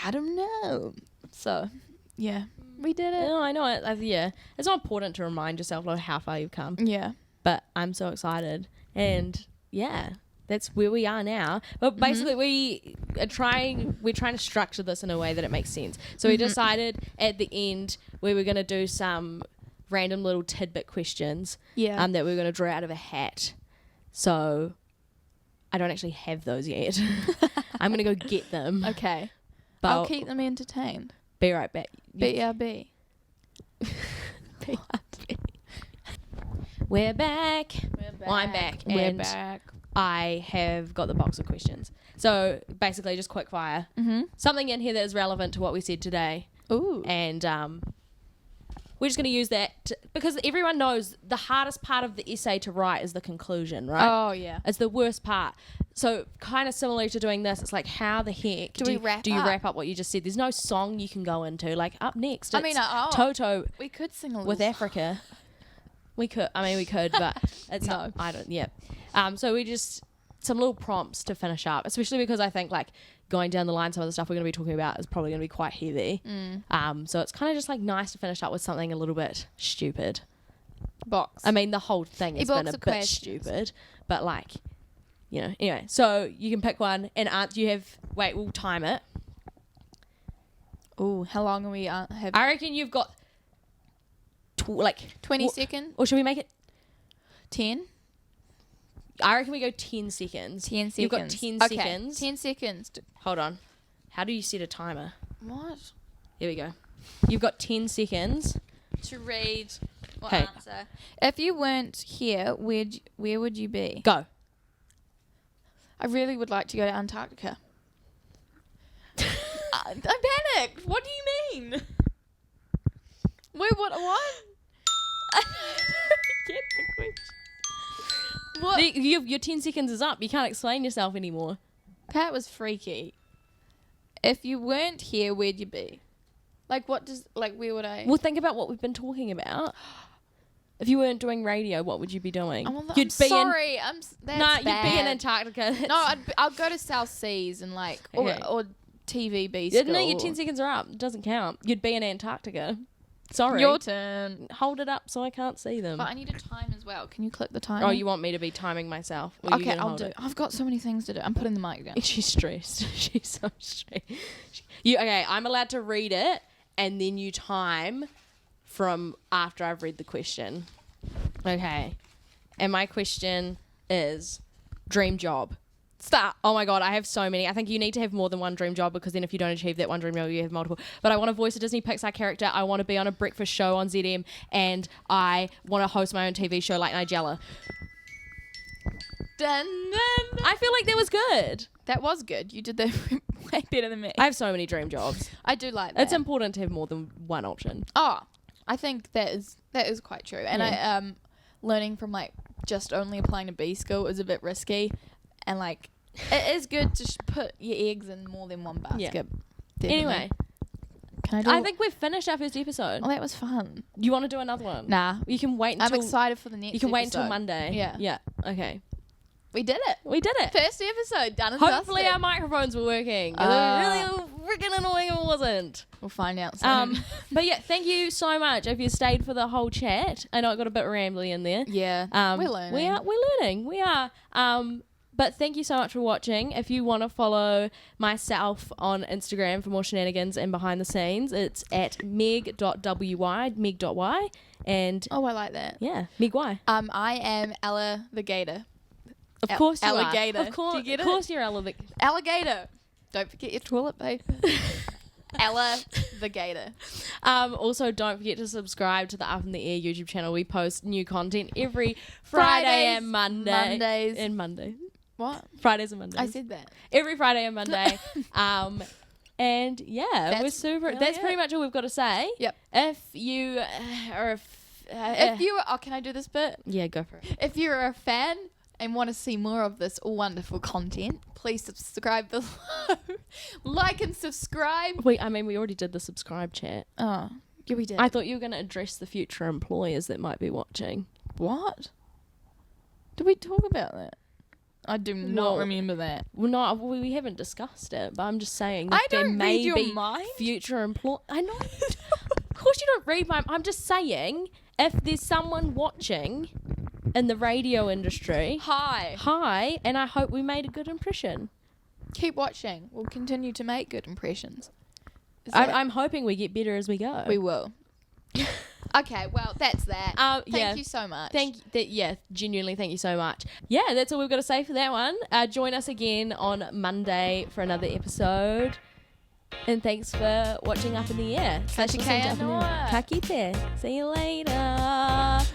I don't know. So yeah, we did it. No, I know it. Yeah. It's not important to remind yourself like how far you've come. Yeah. But I'm so excited. And yeah, that's where we are now. But basically we're trying to structure this in a way that it makes sense. So we decided at the end we were going to do some random little tidbit questions Yeah. that we were going to draw out of a hat. So I don't actually have those yet. I'm going to go get them. Okay. But I'll keep them entertained. be right back. BRB. We're back. Well, I'm back. We're And back. I have got the box of questions. So basically just quick fire. Mm-hmm. Something in here that is relevant to what we said today. Ooh. And we're just going to use that because everyone knows the hardest part of the essay to write is the conclusion, right? Oh, yeah. It's the worst part. So kind of similar to doing this, it's like how the heck Do we wrap you up? wrap up what you just said? There's no song you can go into. Like up next, it's Toto we could sing a little with Africa. We could, but it's No. I don't. Yeah. So we just some little prompts to finish up, especially because I think like going down the line, some of the stuff we're going to be talking about is probably going to be quite heavy. So it's kind of just like nice to finish up with something a little bit stupid. box. I mean, the whole thing has box been a of bit questions. stupid, but like, you know. Anyway, so you can pick one and answer. You have we'll time it. Ooh, how long are we have? I reckon you've got 20 seconds? or should we make it? 10? I reckon we go 10 seconds. 10 seconds. You've got 10 okay, seconds. 10 seconds. Hold on. How do you set a timer? What? Here we go. You've got 10 seconds. To read what Okay. answer. If you weren't here, where would you be? Go. I really would like to go to Antarctica. I'm panicked. What do you mean? Wait, what? I get the question. What? Your 10 seconds is up. You can't explain yourself anymore. That was freaky. If you weren't here, where'd you be? Like, where would I? Well, think about what we've been talking about. If you weren't doing radio, what would you be doing? I'm sorry. That's You'd be in bad. Antarctica. No, I'll go to South Seas and like, Okay. or TVB school. No, your 10 seconds are up. It doesn't count. You'd be in Antarctica. Sorry. Your turn. Hold it up so I can't see them. But I need a time as well. Can you click the time? Oh, you want me to be timing myself? Or you Okay, gonna I'll hold do. it? I've got so many things to do. I'm putting the mic down. She's stressed. She's so stressed. Okay, I'm allowed to read it, and then you time from after I've read the question. Okay. And my question is dream job. Start. Oh my God, I have so many. I think you need to have more than one dream job because then if you don't achieve that one dream job, you have multiple. But I want to voice a Disney Pixar character. I want to be on a breakfast show on ZM, and I want to host my own TV show like Nigella. Dun, dun. I feel like that was good. That was good. You did that way better than me. I have so many dream jobs. I do like that. It's important to have more than one option. Oh, I think that is quite true. And Yeah. I learning from like just only applying to B school is a bit risky, and like it is good to put your eggs in more than one basket. Yeah. Definitely. Anyway, can I do? I think we've finished our first episode. Oh, that was fun. You want to do another one? Nah, You can wait until I'm excited for the next. you can wait until episode. Monday. Yeah. Yeah. Okay. We did it. We did it. First episode done and Hopefully dusted. our microphones were working. It Ah. was really freaking annoying if it wasn't. We'll find out soon. But yeah, thank you so much if you stayed for the whole chat. I know it got a bit rambly in there. yeah, we're learning. We're learning. We are. But thank you so much for watching. If you want to follow myself on Instagram for more shenanigans and behind the scenes, it's at meg.wy, meg.y. And Oh, I like that. yeah, Meg Y. I am Ella the Gator. Of course you alligator. are. Of course, Do you get of course you're Ella the... Alligator. Don't forget your toilet paper. Ella the Gator. Also, don't forget to subscribe to the Up in the Air YouTube channel. We post new content every Friday and Monday. Mondays. And Monday. What? Fridays and Mondays. I said that. Every Friday and Monday. And yeah, we're super. really That's it. pretty much all we've got to say. Yep. If you are If you oh, can I do this bit? yeah, go for it. If you're a fan and want to see more of this wonderful content, please subscribe below. Like and subscribe. We already did the subscribe chat. Oh, yeah, we did. I thought you were going to address the future employers that might be watching. What? Did we talk about that? I do not Well, remember that. Well, no, we haven't discussed it, but I'm just saying I there don't may read your be mind. future employ. I know. Of course, you don't read my. I'm just saying, if there's someone watching in the radio industry, hi, and I hope we made a good impression. Keep watching. We'll continue to make good impressions. I'm hoping we get better as we go. We will. Okay, well, that's that. Thank you so much. Genuinely, thank you so much. Yeah, that's all we've got to say for that one. Join us again on Monday for another episode. And thanks for watching Up in the Air. Ka kite See you later.